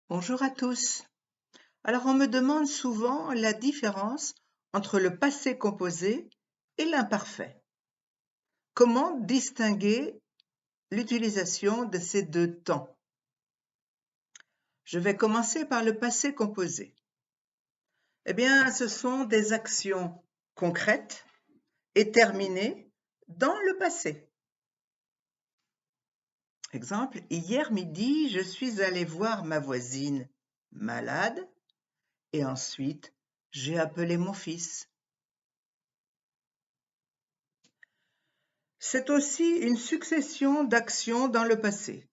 Bonjour à tous. Alors, on me demande souvent la différence entre le passé composé et l'imparfait. Comment distinguer l'utilisation de ces deux temps? Je vais commencer par le passé composé. Eh bien, ce sont des actions concrètes et terminées dans le passé. Exemple, hier midi, je suis allée voir ma voisine malade et ensuite j'ai appelé mon fils. C'est aussi une succession d'actions dans le passé.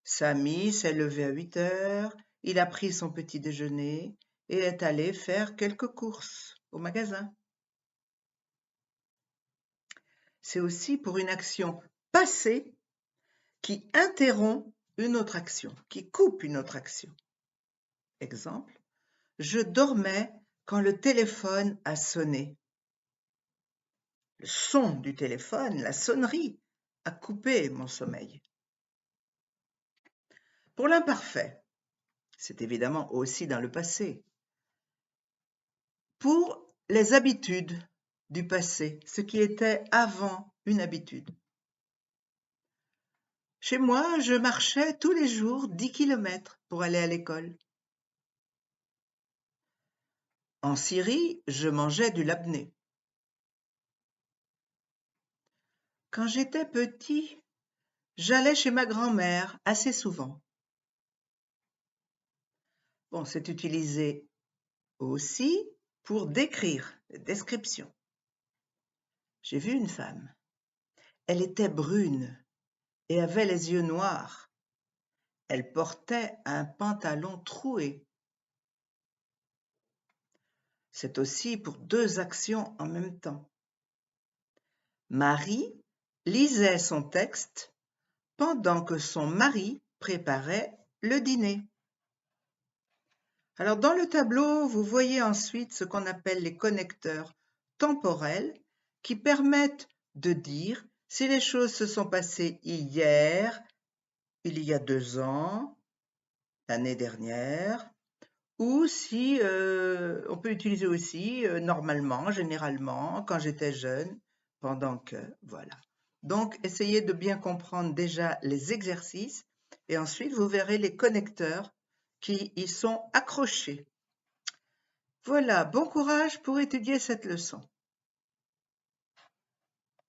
Samy s'est levé à 8 heures, il a pris son petit déjeuner et est allé faire quelques courses au magasin. C'est aussi pour une action passée qui interrompt une autre action, qui coupe une autre action. Exemple, je dormais quand le téléphone a sonné. Le son du téléphone, la sonnerie, a coupé mon sommeil. Pour l'imparfait, c'est évidemment aussi dans le passé. Pour les habitudes du passé, ce qui était avant une habitude. Chez moi, je marchais tous les jours 10 kilomètres pour aller à l'école. En Syrie, je mangeais du labné. Quand j'étais petit, j'allais chez ma grand-mère assez souvent. Bon, c'est utilisé aussi pour décrire, des descriptions. J'ai vu une femme. Elle était brune et avait les yeux noirs. Elle portait un pantalon troué. C'est aussi pour deux actions en même temps. Marie lisait son texte pendant que son mari préparait le dîner. Alors dans le tableau, vous voyez ensuite ce qu'on appelle les connecteurs temporels qui permettent de dire si les choses se sont passées hier, il y a 2 ans, l'année dernière, ou si on peut utiliser aussi normalement, généralement, quand j'étais jeune, pendant que, voilà. Donc, essayez de bien comprendre déjà les exercices et ensuite vous verrez les connecteurs qui y sont accrochés. Voilà, bon courage pour étudier cette leçon.